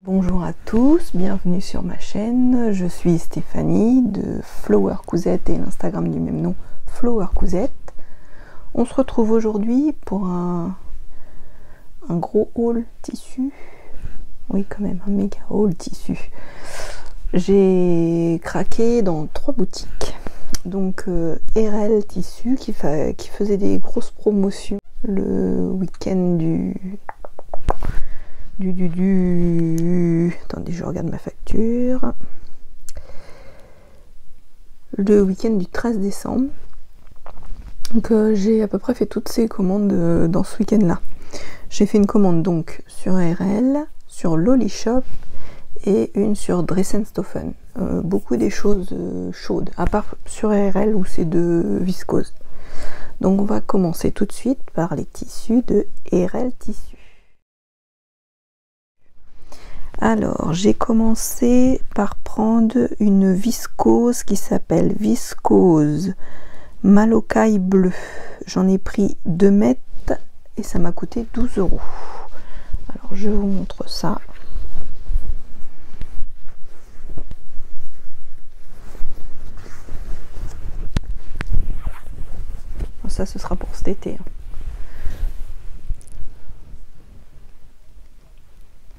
Bonjour à tous, bienvenue sur ma chaîne. Je suis Stéphanie de Flower Cousette et l'Instagram du même nom, Flower Cousette. On se retrouve aujourd'hui pour un gros haul tissu. Oui, quand même, un méga haul tissu. J'ai craqué dans 3 boutiques. Donc RL Tissu qui faisait des grosses promotions le week-end attendez, je regarde ma facture. Le week-end du 13 décembre. Donc j'ai à peu près fait toutes ces commandes dans ce week-end-là. J'ai fait une commande donc sur RL, sur Lolly Shop et une sur Dressenstoffen. Beaucoup des choses chaudes, à part sur RL où c'est de viscose. Donc on va commencer tout de suite par les tissus de RL Tissu. Alors j'ai commencé par prendre une viscose qui s'appelle Viscose Malokai bleu. J'en ai pris 2 mètres et ça m'a coûté 12 €. Alors je vous montre ça. Ça, ce sera pour cet été.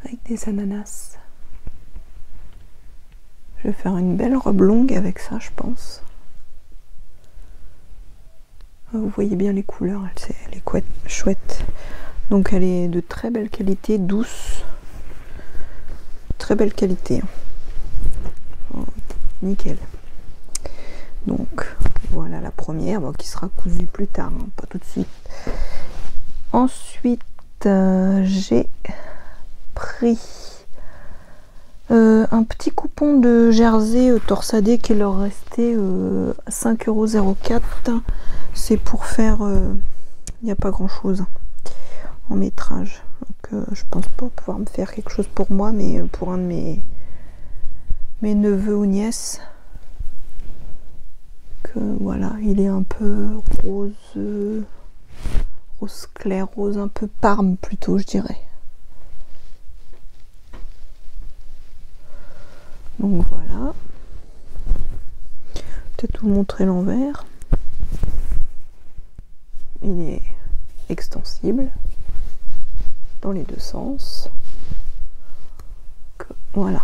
Avec des ananas. Je vais faire une belle robe longue avec ça, je pense. Vous voyez bien les couleurs, elle est chouette. Donc elle est de très belle qualité, douce. Très belle qualité. Oh, nickel. Donc voilà la première, bon, qui sera cousue plus tard, hein, pas tout de suite. Ensuite j'ai pris un petit coupon de jersey torsadé qui leur restait 5,04 €. C'est pour faire, il n'y a pas grand chose en métrage, donc je pense pas pouvoir me faire quelque chose pour moi, mais pour un de mes neveux ou nièces. Voilà, il est un peu rose clair, rose un peu parme plutôt, je dirais. Donc voilà. Peut-être vous montrer l'envers. Il est extensible dans les deux sens. Voilà.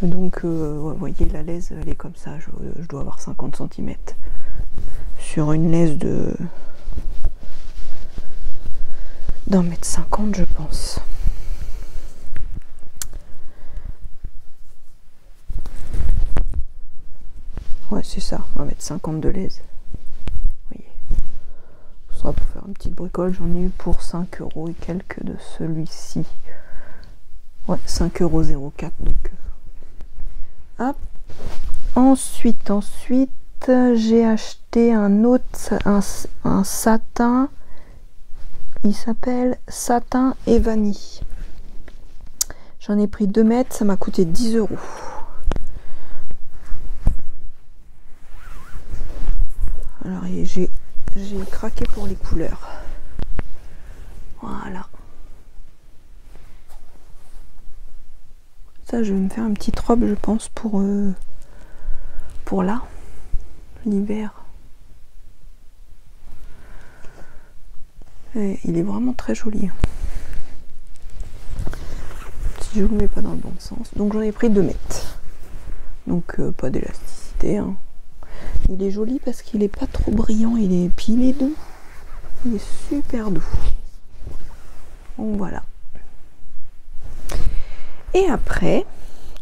Donc vous voyez, la laise elle est comme ça, je dois avoir 50 cm sur une laise de d'1,50 m, je pense. Ouais, c'est ça, 1,50 m de laise. Vous voyez, ce sera pour faire une petite bricole. J'en ai eu pour 5 € et quelques de celui-ci. Ouais, 5,04 €, donc hop. Ensuite j'ai acheté un autre, un satin. Il s'appelle Satin et Vanille. J'en ai pris 2 mètres, ça m'a coûté 10 €. Alors j'ai craqué pour les couleurs. Voilà. Ça, je vais me faire une petite robe, je pense, pour là, l'hiver. Il est vraiment très joli. Si je vous mets pas dans le bon sens. Donc j'en ai pris 2 mètres. Donc pas d'élasticité. Hein. Il est joli parce qu'il est pas trop brillant. Puis il est doux. Il est super doux. Donc voilà. Et après,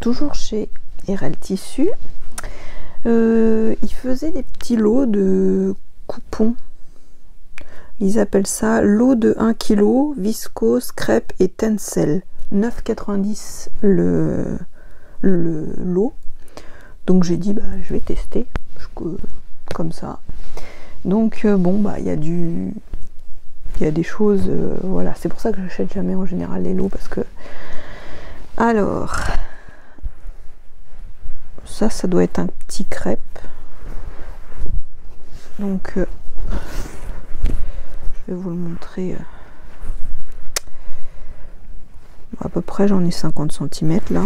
toujours chez RL Tissu, ils faisaient des petits lots de coupons. Ils appellent ça lot de 1 kg, viscose, crêpe et tencel. 9,90 € le lot. Donc j'ai dit, bah, je vais tester comme ça. Donc bon, bah il y a des choses, voilà, c'est pour ça que j'achète jamais en général les lots, parce que alors ça doit être un petit crêpe. Donc Je vais vous le montrer. À peu près, j'en ai 50 cm là.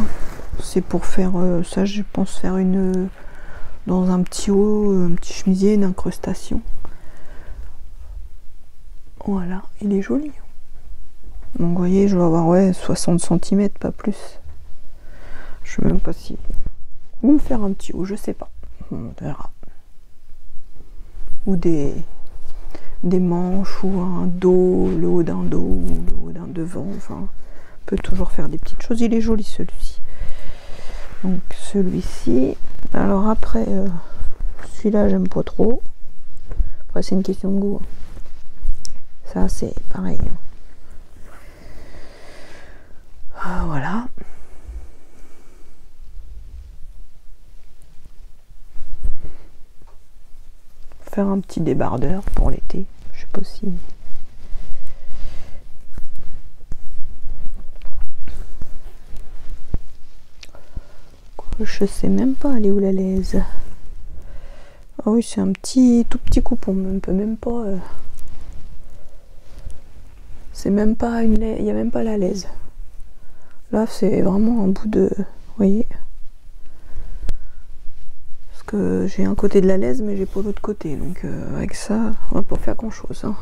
C'est pour faire ça, je pense faire une dans un petit haut, un petit chemisier, une incrustation. Voilà, il est joli. Donc vous voyez, je vais avoir ouais 60 cm, pas plus. Je sais même pas si. Ou me faire un petit haut, je sais pas. On verra. Ou des manches, ou un dos, le haut d'un dos, ou le haut d'un devant. Enfin, on peut toujours faire des petites choses. Il est joli celui-ci. Donc celui-ci. Alors après, celui-là j'aime pas trop. Après c'est une question de goût. Ça c'est pareil. Ah, voilà. Faire un petit débardeur pour l'été. Je sais pas si. Je sais même pas, elle est où la laise. Ah oui, c'est un tout petit coupon, on peut même pas. C'est même pas une laise, il n'y a même pas la laise. Là, c'est vraiment un bout de. Vous voyez. Parce que j'ai un côté de la laise, mais j'ai pas l'autre côté. Donc avec ça, on va pas faire grand chose. Hein.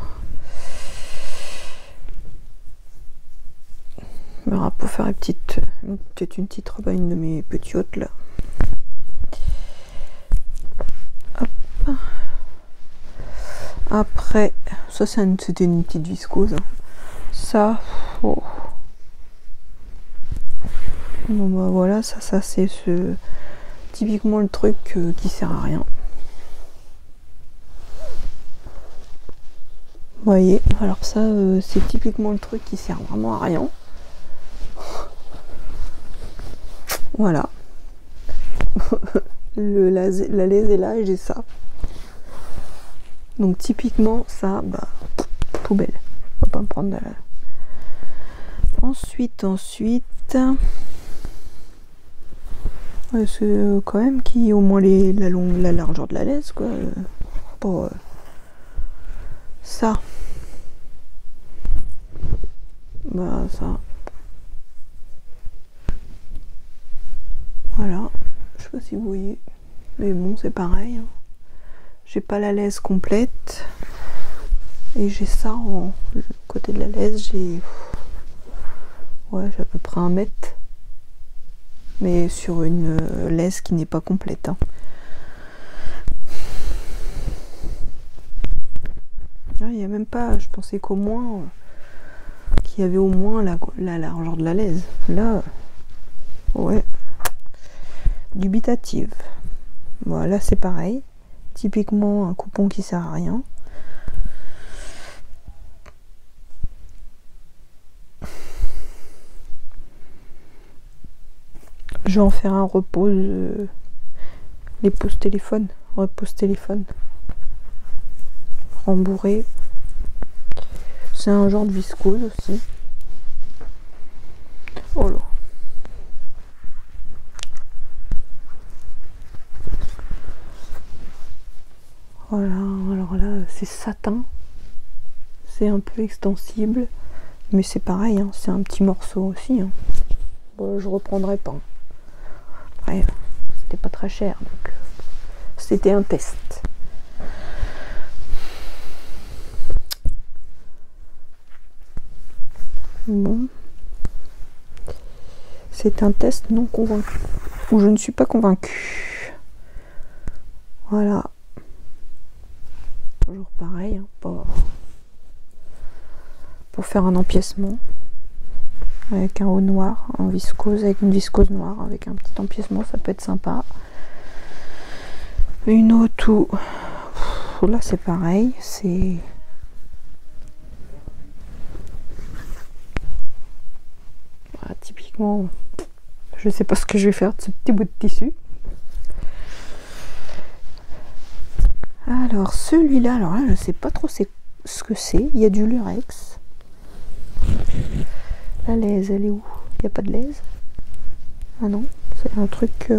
On va pour faire peut-être une petite robe à une de mes petits hôtes là. Hop. Après, ça c'était une petite viscose. Hein. Ça, oh. Bon bah voilà, ça c'est typiquement le truc qui sert à rien. Vous voyez, alors ça c'est typiquement le truc qui sert vraiment à rien. Voilà. La laise est là et j'ai ça. Donc typiquement ça, bah poubelle. On va pas me prendre de la. Ensuite. C'est quand même qui au moins la largeur de la laisse quoi. Pour ça. Bah ça. Voilà. Je sais pas si vous voyez. Mais bon c'est pareil. Hein. J'ai pas la laisse complète. Et j'ai ça en côté de la laisse, j'ai à peu près 1 mètre. Mais sur une laisse qui n'est pas complète. Hein. Il n'y a même pas, je pensais qu'au moins qu'il y avait au moins la largeur de la laisse. Là, ouais, dubitative. Voilà, c'est pareil. Typiquement un coupon qui sert à rien. Je vais en faire un repose téléphone rembourré. C'est un genre de viscose aussi. Oh là. Voilà, alors là c'est satin, c'est un peu extensible, mais c'est pareil, hein, c'est un petit morceau aussi. Hein. Bon, je reprendrai pas. Après, c'était pas très cher, donc c'était un test. Bon, c'est un test non convaincu, ou je ne suis pas convaincue. Voilà. Toujours pareil, hein, pour faire un empiècement avec un haut noir en viscose, avec une viscose noire, avec un petit empiècement, ça peut être sympa. Une autre où là c'est pareil, c'est voilà, typiquement, je sais pas ce que je vais faire de ce petit bout de tissu. Alors celui-là, alors là je sais pas trop ce que c'est. Il y a du lurex. La laise, elle est où? Il n'y a pas de laise? Ah non, c'est un truc.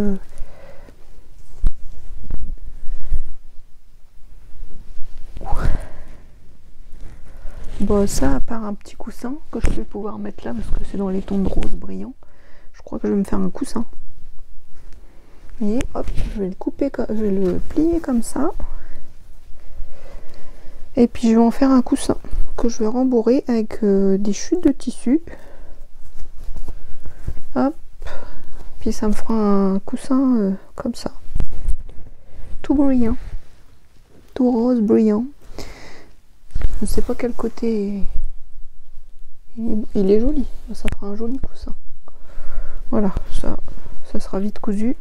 Bon, ça, à part un petit coussin que je vais pouvoir mettre là parce que c'est dans les tons de rose brillant, je crois que je vais me faire un coussin. Vous voyez, hop, je vais le couper, je vais le plier comme ça. Et puis je vais en faire un coussin que je vais rembourrer avec des chutes de tissu. Hop, puis ça me fera un coussin comme ça. Tout brillant, tout rose brillant. Je ne sais pas quel côté il est joli, ça fera un joli coussin. Voilà, ça sera vite cousu.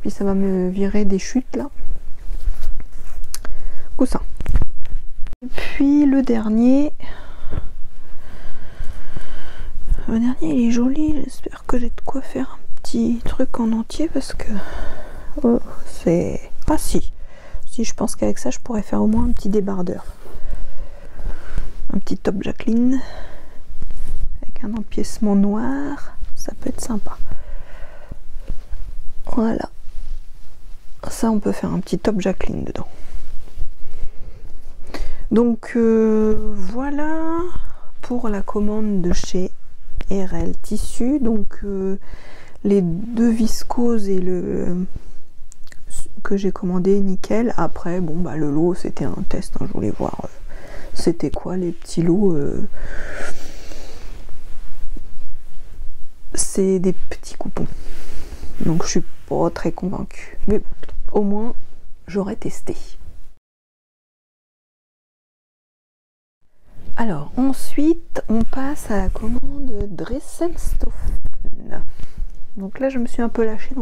Puis ça va me virer des chutes là. Coussin. Et puis le dernier. Le dernier il est joli, j'espère que j'ai de quoi faire un petit truc en entier parce que c'est... Ah si, je pense qu'avec ça je pourrais faire au moins un petit débardeur. Un petit top Jacqueline avec un empiècement noir, ça peut être sympa. Voilà, ça on peut faire un petit top Jacqueline dedans. Donc voilà pour la commande de chez RL Tissu. Donc les deux viscoses et le que j'ai commandé, nickel. Après bon bah le lot c'était un test, hein, je voulais voir c'était quoi les petits lots. C'est des petits coupons, donc je suis pas très convaincue, mais au moins j'aurais testé. Alors ensuite on passe à la commande Dressenstoffen. Donc là je me suis un peu lâchée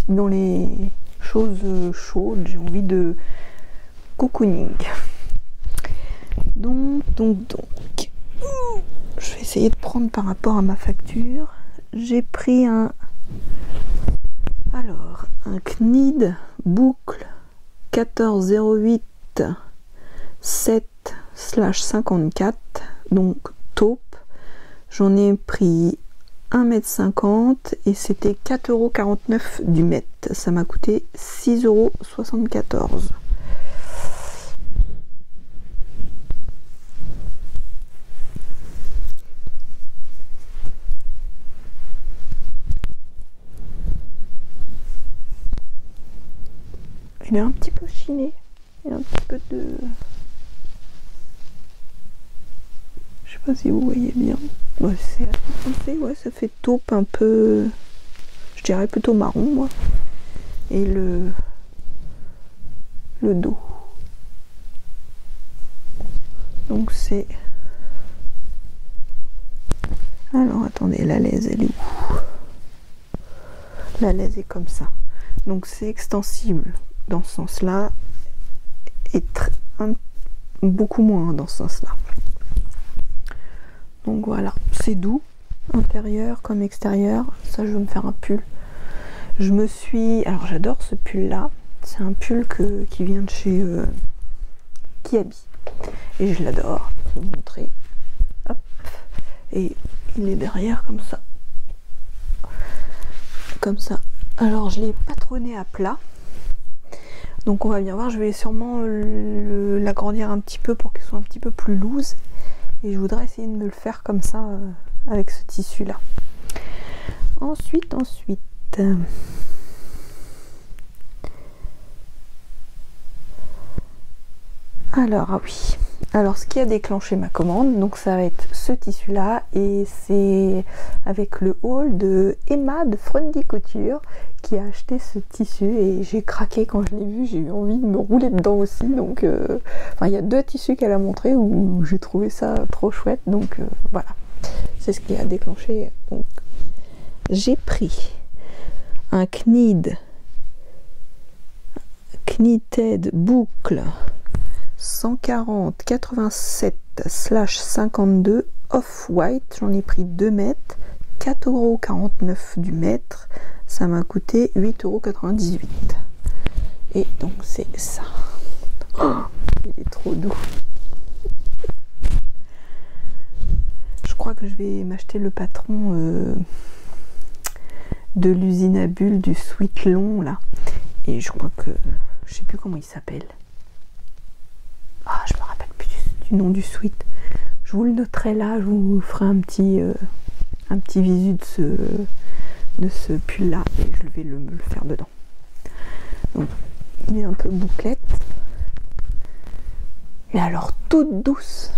dans les choses chaudes, j'ai envie de cocooning. Donc je vais essayer de prendre par rapport à ma facture. J'ai pris un Knit boucle 1408 7/54, donc taupe. J'en ai pris 1,50 m et c'était 4,49 € du mètre. Ça m'a coûté 6,74 €. Il est un petit peu chiné, il y a un petit peu de... Je sais pas si vous voyez bien. Ouais, c'est assez foncé, ouais, ça fait taupe un peu... Je dirais plutôt marron, moi. Et le dos. Donc c'est... Alors attendez, la laise elle est où? La laise est comme ça. Donc c'est extensible dans ce sens-là et beaucoup moins dans ce sens-là. Donc voilà, c'est doux, intérieur comme extérieur. Ça, je vais me faire un pull. Je me suis... Alors j'adore ce pull-là. C'est un pull qui vient de chez Kiabi. Et je l'adore. Je vais vous montrer. Hop. Et il est derrière comme ça. Comme ça. Alors je l'ai patronné à plat. Donc on va bien voir, je vais sûrement l'agrandir un petit peu pour qu'il soit un petit peu plus loose. Et je voudrais essayer de me le faire comme ça avec ce tissu là. Ensuite. Alors, ah oui. Alors ce qui a déclenché ma commande, donc ça va être ce tissu là, et c'est avec le haul de Emma de Frendi Couture qui a acheté ce tissu, et j'ai craqué quand je l'ai vu, j'ai eu envie de me rouler dedans aussi. Donc enfin, il y a deux tissus qu'elle a montré où j'ai trouvé ça trop chouette, donc voilà, c'est ce qui a déclenché. Donc j'ai pris un Knitted boucle 140 87/52 off-white. J'en ai pris 2 mètres, 4,49 € du mètre. Ça m'a coûté 8,98 €. Et donc c'est ça. Oh, il est trop doux. Je crois que je vais m'acheter le patron de l'usine à bulles du Sweet Long là. Et je crois que... Je sais plus comment il s'appelle. Ah, je me rappelle plus du nom du sweat. Je vous le noterai là, je vous ferai un petit visu de ce pull là et je vais me le faire dedans. Donc il est un peu bouclette, mais alors toute douce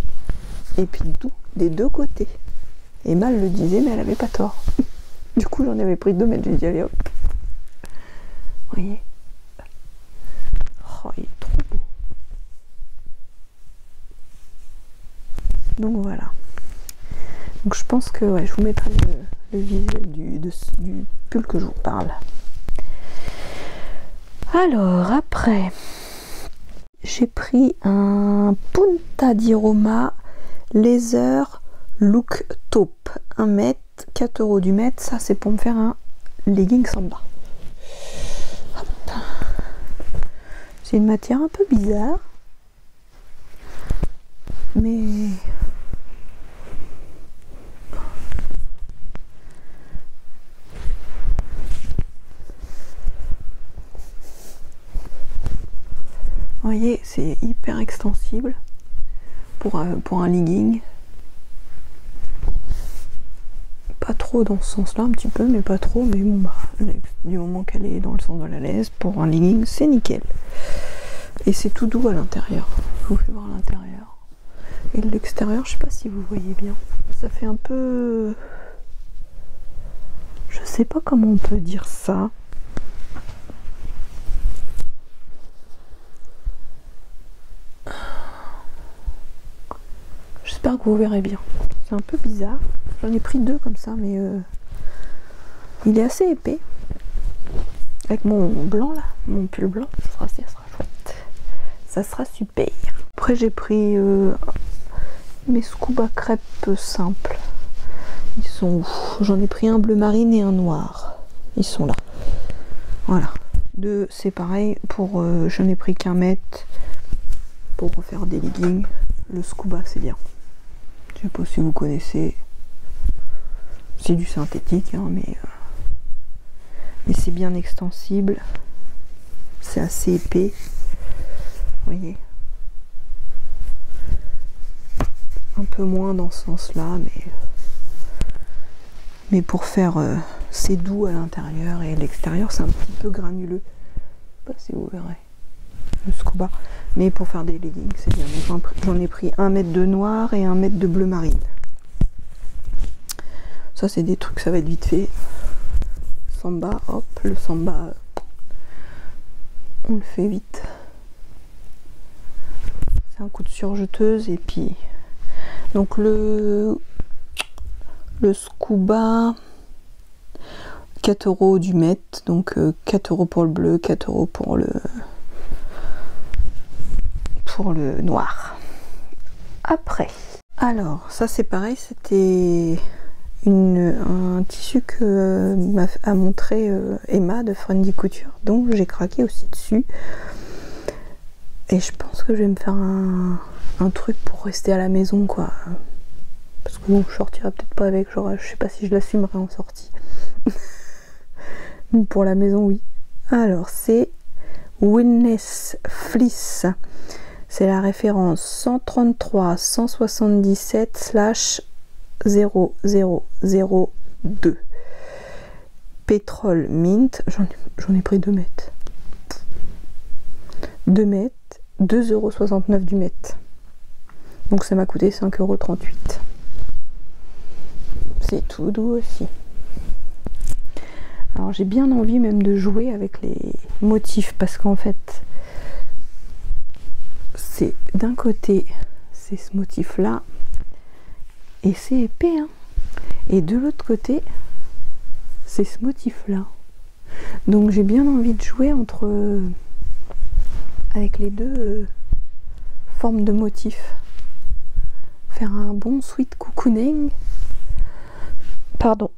et puis doux des deux côtés. Emma le disait mais elle avait pas tort. Du coup j'en avais pris 2 mètres, j'ai dit allez hop. Vous voyez, oh il est trop beau. Donc voilà. Donc je pense que ouais, je vous mettrai le visuel du pull que je vous parle. Alors après, j'ai pris un Punta di Roma Laser Look Taupe, 1 mètre, 4 € du mètre. Ça c'est pour me faire un legging samba. Hop. C'est une matière un peu bizarre, mais vous voyez, c'est hyper extensible pour un legging. Pas trop dans ce sens-là, un petit peu, mais pas trop. Mais bon, bah, du moment qu'elle est dans le sens de la laisse, pour un legging, c'est nickel. Et c'est tout doux à l'intérieur. Je vous fais voir l'intérieur. Et l'extérieur, je sais pas si vous voyez bien. Ça fait un peu... Je sais pas comment on peut dire ça. J'espère que vous verrez bien. C'est un peu bizarre. J'en ai pris 2 comme ça, mais il est assez épais. Avec mon blanc là, mon pull blanc, ça sera chouette. Ça sera super. Après j'ai pris mes scuba crêpes simples. Ils sont où? J'en ai pris un bleu marine et un noir. Ils sont là. Voilà. 2, c'est pareil. Pour j'en ai pris qu'1 mètre pour refaire des leggings. Le scuba c'est bien. Je sais pas si vous connaissez. C'est du synthétique, hein, mais c'est bien extensible. C'est assez épais. Vous voyez. Un peu moins dans ce sens-là, mais pour faire c'est doux à l'intérieur et l'extérieur c'est un petit peu granuleux. Je sais pas si vous verrez le scuba. Mais pour faire des leggings, c'est bien. J'en ai pris 1 mètre de noir et 1 mètre de bleu marine. Ça, c'est des trucs, ça va être vite fait. Samba, hop, le samba, on le fait vite. C'est un coup de surjeteuse et puis... Donc le scuba, 4 € du mètre. Donc 4 € pour le bleu, 4 € pour le noir. Après, alors ça c'est pareil, c'était un tissu que m'a montré Emma de Friendly Couture, donc j'ai craqué aussi dessus et je pense que je vais me faire un truc pour rester à la maison quoi, parce que bon je sortirai peut-être pas avec, genre je sais pas si je l'assumerai en sortie. Mais pour la maison oui. Alors c'est Wellness Fleece. C'est la référence 133 177/0002. Pétrole mint. J'en ai pris 2 mètres. 2 mètres, 2,69 € du mètre. Donc ça m'a coûté 5,38 €. C'est tout doux aussi. Alors j'ai bien envie même de jouer avec les motifs parce qu'en fait c'est d'un côté c'est ce motif là et c'est épais hein, et de l'autre côté c'est ce motif là, donc j'ai bien envie de jouer avec les deux formes de motifs, faire un bon sweet cocooning, pardon.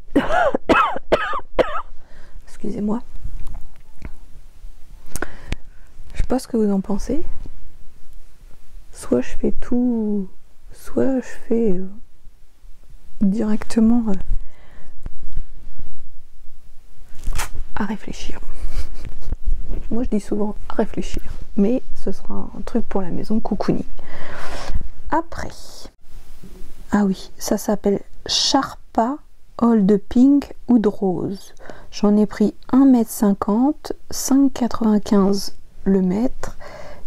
Excusez-moi. Je sais pas ce que vous en pensez. Soit je fais tout, soit je fais directement à réfléchir. Moi je dis souvent à réfléchir, mais ce sera un truc pour la maison cocooning. Après, Ah oui, ça s'appelle Sharpa Old Pink Oud Rose. J'en ai pris 1,50 m, 5,95 le mètre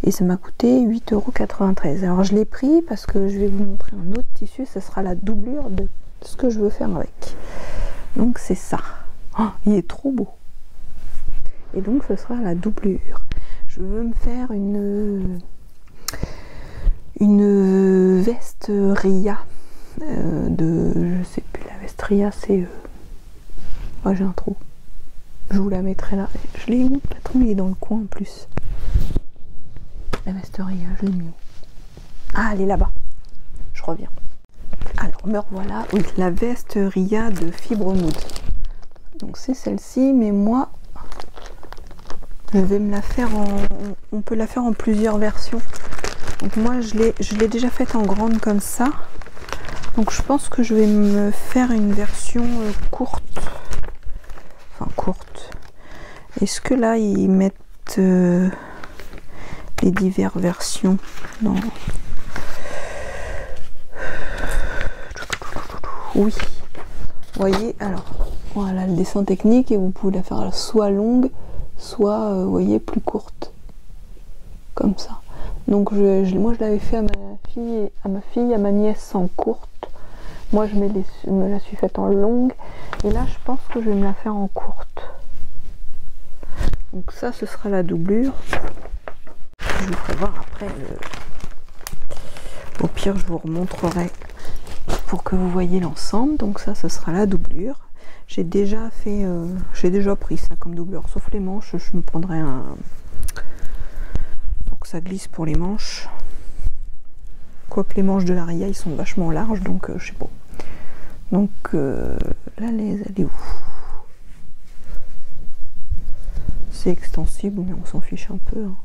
et ça m'a coûté 8,93 €. Alors je l'ai pris parce que je vais vous montrer un autre tissu, ça sera la doublure de ce que je veux faire avec. Donc c'est ça. Oh, il est trop beau. Et donc ce sera la doublure. Je veux me faire une veste Ria. Je sais plus, la veste Ria c'est oh, j'ai un trou, je vous la mettrai là, je l'ai où le patron, il est dans le coin en plus, la veste Ria, je l'ai mis où? Ah, elle est là-bas, je reviens. Alors me revoilà, oui, la veste Ria de Fibre Nude, donc c'est celle-ci, mais moi je vais me la faire on peut la faire en plusieurs versions, donc moi je l'ai déjà faite en grande comme ça. Donc je pense que je vais me faire une version courte. Enfin courte. Est-ce que là ils mettent les diverses versions? Non. Oui. Vous voyez, alors voilà le dessin technique et vous pouvez la faire soit longue, soit vous voyez plus courte. Comme ça. Donc moi je l'avais fait à ma fille, à ma nièce en courte. Moi je me la suis faite en longue et là je pense que je vais me la faire en courte. Donc ça ce sera la doublure. Je vous ferai voir après. Au pire je vous remontrerai pour que vous voyez l'ensemble. Donc ça ce sera la doublure. J'ai déjà pris ça comme doublure sauf les manches. Je me prendrai un pour que ça glisse pour les manches. Quoique les manches de la Ria ils sont vachement larges, donc je sais pas. Donc la laise elle est où? C'est extensible mais on s'en fiche un peu. Hein.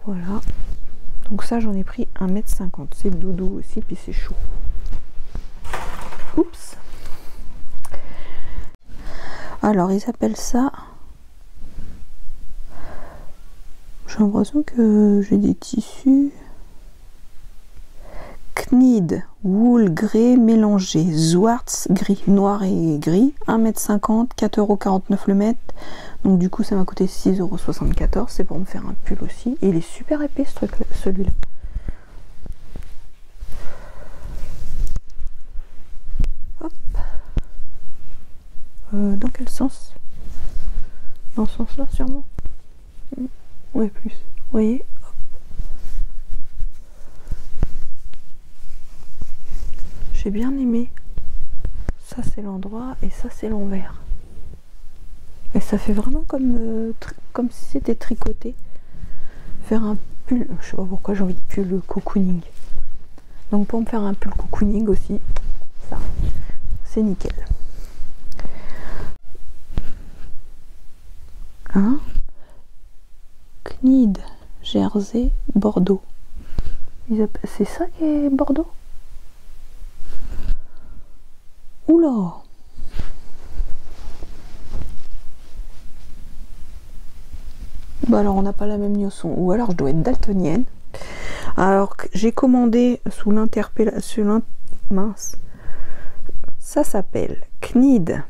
Voilà. Donc ça j'en ai pris 1,50 m. C'est doudou aussi puis c'est chaud. Oups. Alors ils appellent ça. J'ai l'impression que j'ai des tissus. Knid, wool gris mélangé, Zwarts gris, noir et gris, 1,50 m, 4,49 € le mètre. Donc du coup ça m'a coûté 6,74 €. C'est pour me faire un pull aussi. Et il est super épais ce truc, celui-là. Hop. Dans quel sens? Dans ce sens-là sûrement. Ouais, plus. Vous voyez? J'ai bien aimé. Ça c'est l'endroit et ça c'est l'envers. Et ça fait vraiment comme si c'était tricoté. Faire un pull, je sais pas pourquoi j'ai envie de pull cocooning. Donc pour me faire un pull cocooning aussi, ça c'est nickel. Hein? Knid, Jersey, Bordeaux. C'est ça qui est Bordeaux? Oula! Bah alors on n'a pas la même notion, ou alors je dois être daltonienne. Alors j'ai commandé sous l'interpellation, mince, ça s'appelle Knid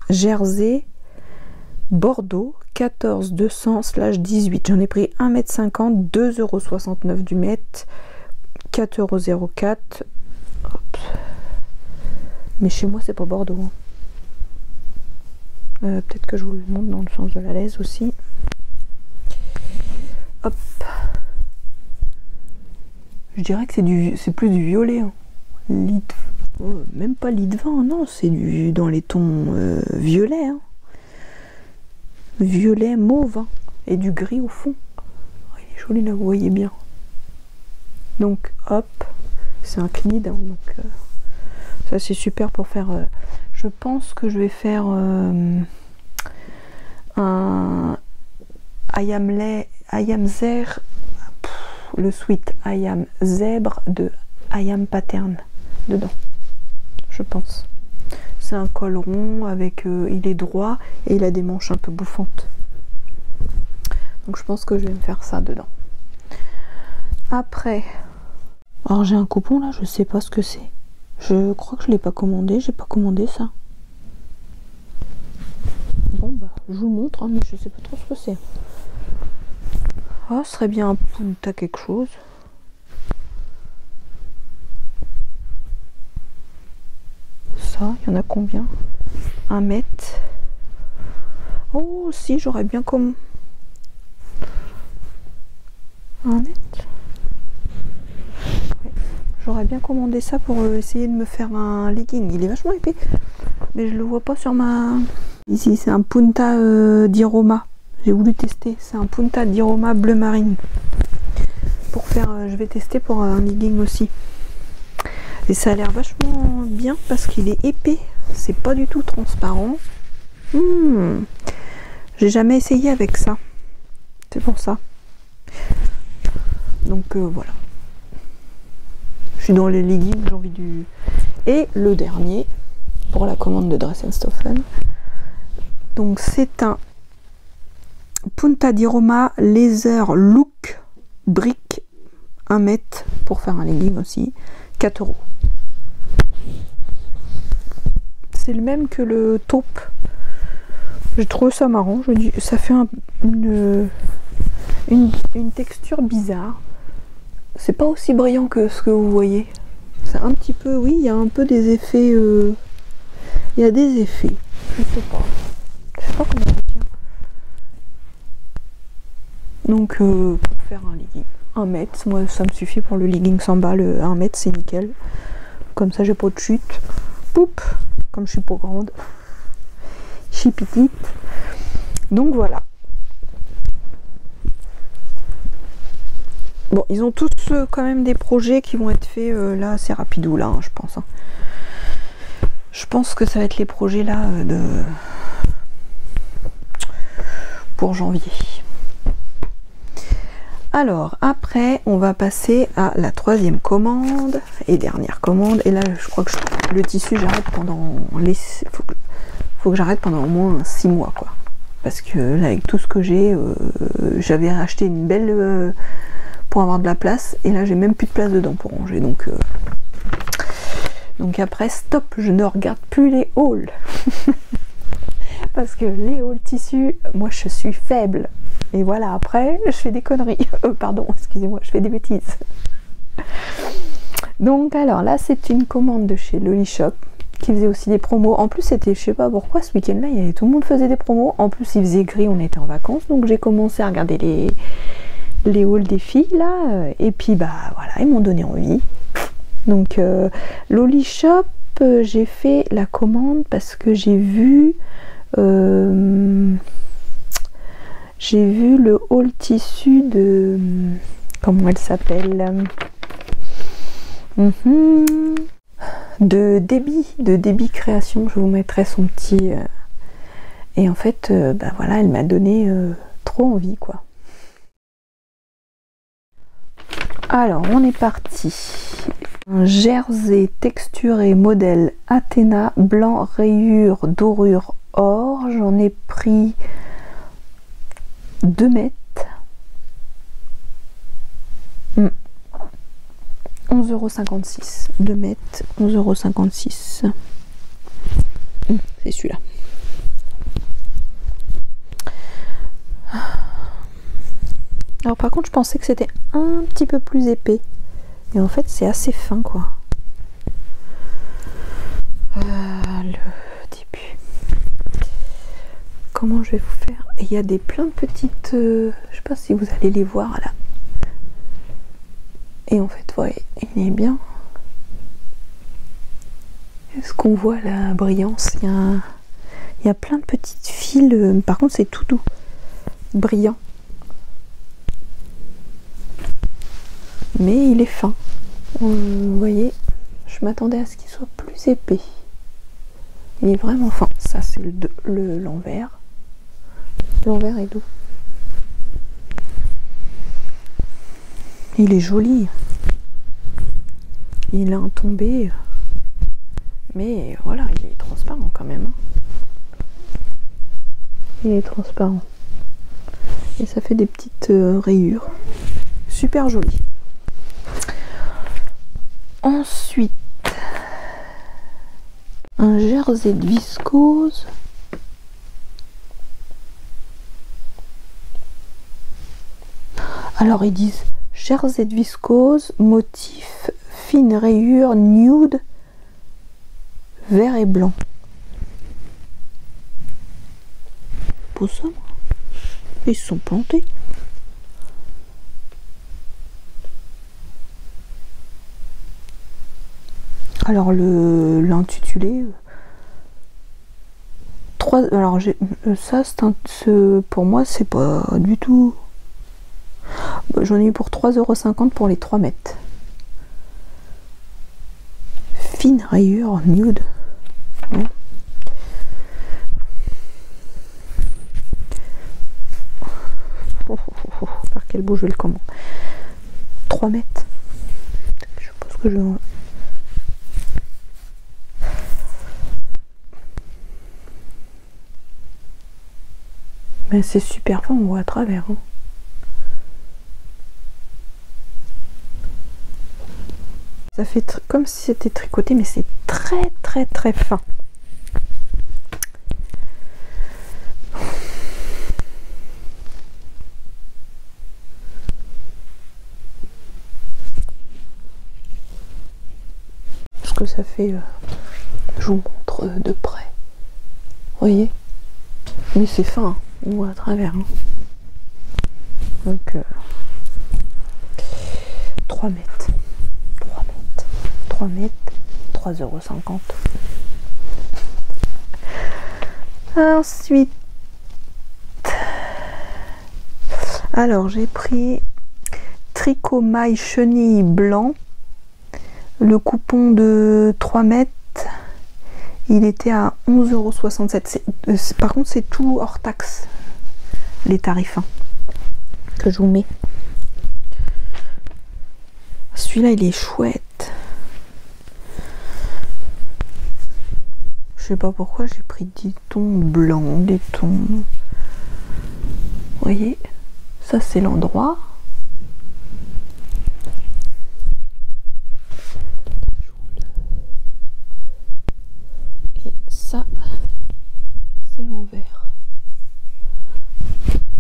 Jersey Bordeaux 14 200/18. J'en ai pris 1,50 m, 2,69 € du mètre, 4,04 €. Mais chez moi c'est pas Bordeaux. Hein. Peut-être que je vous le montre dans le sens de la laise aussi. Hop. Je dirais que c'est plus du violet. Hein. Même pas lit de vin, non, c'est dans les tons violets. Hein. Violet mauve. Hein. Et du gris au fond. Oh, il est joli là, vous voyez bien. Donc hop, c'est un knid. Hein, donc ça c'est super pour faire. Je pense que je vais faire un Ayam Zer, le sweat Ayam Zèbre de Ayam Pattern dedans, je pense. C'est un col rond avec, il est droit et il a des manches un peu bouffantes. Donc je pense que je vais me faire ça dedans. Après, Alors j'ai un coupon là, je sais pas ce que c'est. Je crois que je l'ai pas commandé, j'ai pas commandé ça. Bon bah je vous montre, hein, mais je sais pas trop ce que c'est. Ah, ce serait bien un punta quelque chose. Ça, il y en a combien? 1 mètre. Oh si, j'aurais bien comme 1 mètre. Ouais. J'aurais bien commandé ça pour essayer de me faire un legging. Il est vachement épais, mais je le vois pas sur ma... Ici, c'est un punta di Roma. J'ai voulu tester. C'est un punta di Roma bleu marine. Pour faire, je vais tester pour un legging aussi. Et ça a l'air vachement bien parce qu'il est épais. C'est pas du tout transparent. J'ai jamais essayé avec ça. C'est pour ça. Donc voilà. Je suis dans les leggings, j'ai envie du... Et le dernier, pour la commande de Dress & Stoffen. Donc c'est un Punta di Roma Laser Look Brick 1 mètre pour faire un legging aussi. 4 €. C'est le même que le taupe. J'ai trouvé ça marrant. Je dis, ça fait une texture bizarre. C'est pas aussi brillant que ce que vous voyez. C'est un petit peu, oui, il y a un peu des effets. Il y a des effets. Je sais pas. Je sais pas comment dire. Donc pour faire un legging 1 mètre, moi ça me suffit pour le legging samba, le 1 mètre c'est nickel. Comme ça j'ai pas de chute. Poup, comme je suis pas grande. Je suis petite. Donc voilà. Bon, ils ont tous quand même des projets qui vont être faits là assez rapidou là, hein, je pense. Hein. Je pense que ça va être les projets là pour janvier. Alors après on va passer à la 3e commande et dernière commande. Et là je crois que le tissu j'arrête pendant faut que j'arrête pendant au moins 6 mois quoi. Parce que là avec tout ce que j'ai, j'avais acheté une belle pour avoir de la place et là j'ai même plus de place dedans pour ranger. Donc après stop, je ne regarde plus les hauls. Parce que les hauls tissus, moi je suis faible. Et voilà, après, je fais des conneries. Pardon, excusez-moi, je fais des bêtises. Donc alors là, c'est une commande de chez Loli Shop qui faisait aussi des promos. En plus, c'était, je sais pas pourquoi, ce week-end-là, tout le monde faisait des promos. En plus, il faisait gris, on était en vacances. Donc j'ai commencé à regarder les hauls des filles, là. Et puis, bah voilà, ils m'ont donné envie. Donc, Loli Shop, j'ai fait la commande parce que j'ai vu... le haul tissu de... Comment elle s'appelle de Debbie Création. Je vous mettrai son petit... Et en fait, bah voilà, elle m'a donné trop envie, quoi. Alors, on est parti. Un jersey texturé modèle Athéna, blanc, rayure, dorure, or. J'en ai pris 2 mètres. 11,56 €. 2 mètres, 11,56 €. C'est celui-là. Alors par contre, je pensais que c'était un petit peu plus épais. Et en fait, c'est assez fin, quoi. Le début. Comment je vais vous faire? Il y a plein de petites... je sais pas si vous allez les voir, là. Et en fait, vous voyez, il est bien. Est-ce qu'on voit la brillance? Il y a plein de petites fils. Par contre, c'est tout doux. Brillant. Mais il est fin. Vous voyez, je m'attendais à ce qu'il soit plus épais. Il est vraiment fin. Ça, c'est l'envers. L'envers est doux. Il est joli. Il a un tombé. Mais voilà, il est transparent quand même. Il est transparent. Et ça fait des petites rayures. Super joli. Ensuite, un jersey de viscose. Alors ils disent jersey de viscose, motif fine rayure nude, vert et blanc. Pour ça, ils se sont plantés. Alors l'intitulé 3, alors ça pour moi c'est pas du tout. J'en ai eu pour 3,50 € pour les 3 mètres. Fine rayure nude. Ouais. Par quel bout je vais le comment. 3 mètres. Je pense que je vais. Mais c'est super fin, on voit à travers. Hein. Ça fait comme si c'était tricoté, mais c'est très très très fin. Ce que ça fait, je vous montre de près. Vous voyez? Mais c'est fin, hein. On voit à travers. Hein. Donc 3 mètres. 3 mètres, 3,50 €. Ensuite, alors j'ai pris tricot maille chenille blanc. Le coupon de 3 mètres, il était à 11,67 €. Par contre, c'est tout hors taxe, les tarifs hein, que je vous mets. Celui-là, il est chouette. Je sais pas pourquoi j'ai pris des tons blancs, des tons. Vous voyez, ça c'est l'endroit. Et ça, c'est l'envers.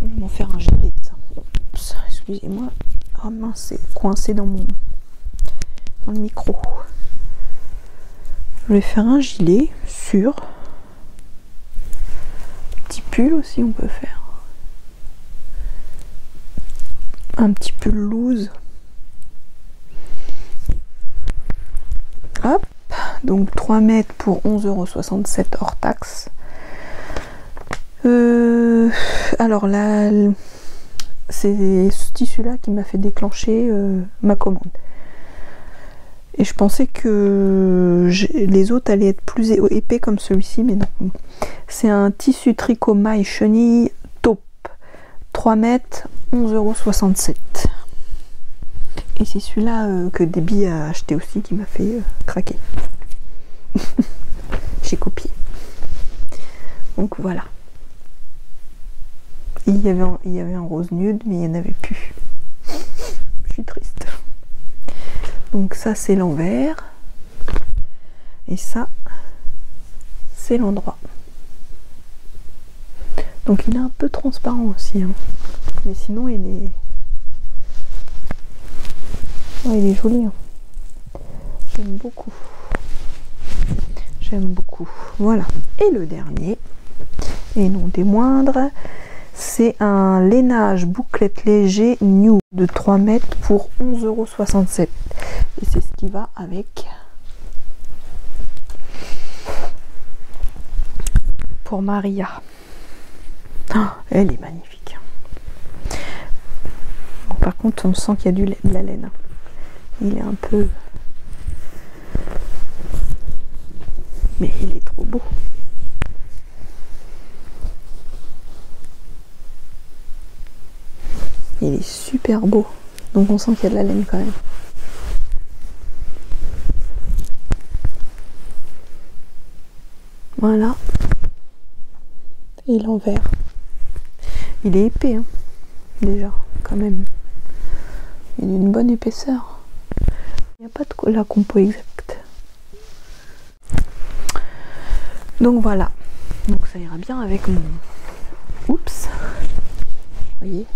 Je vais m'en faire un gilet de ça. Oups, excusez-moi. Ah mince, c'est coincé dans le micro. Je vais faire un gilet sur. Petit pull aussi on peut faire. Un petit pull loose. Hop. Donc 3 mètres pour 11,67 € hors taxe. Alors là, c'est ce tissu là qui m'a fait déclencher ma commande. Et je pensais que les autres allaient être plus épais comme celui-ci, mais non. C'est un tissu tricot maille chenille taupe. 3 mètres, 11,67 €. Et c'est celui-là que Debbie a acheté aussi qui m'a fait craquer. J'ai copié. Donc voilà. Il y avait un rose nude, mais il n'y en avait plus. Je suis triste. Donc ça c'est l'envers. Et ça, c'est l'endroit. Donc il est un peu transparent aussi. Hein. Mais sinon il est... Ouais, il est joli. Hein. J'aime beaucoup. J'aime beaucoup. Voilà. Et le dernier, et non des moindres, c'est un lainage bouclette léger new de 3 mètres pour 11,67 €. Et c'est ce qui va avec. Pour Maria. Oh, elle est magnifique. Bon, par contre, on sent qu'il y a de la laine. Il est un peu... Mais il est trop beau. Il est super beau. Donc on sent qu'il y a de la laine quand même. Voilà. Et l'envers. Il est épais, hein, déjà, quand même. Il a une bonne épaisseur. Il n'y a pas de la compo exacte. Donc voilà. Donc ça ira bien avec mon... Oups. Vous voyez,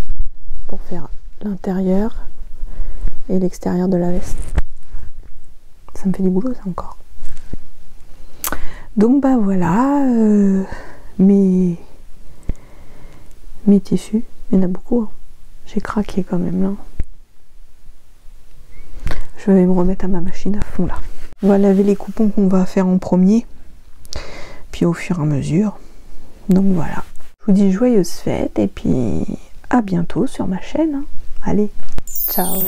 pour faire l'intérieur et l'extérieur de la veste. Ça me fait du boulot ça encore. Donc bah voilà, mes tissus, il y en a beaucoup. Hein. J'ai craqué quand même là. Je vais me remettre à ma machine à fond là. On va laver les coupons qu'on va faire en premier, puis au fur et à mesure. Donc voilà. Je vous dis joyeuses fêtes et puis à bientôt sur ma chaîne. Allez, ciao.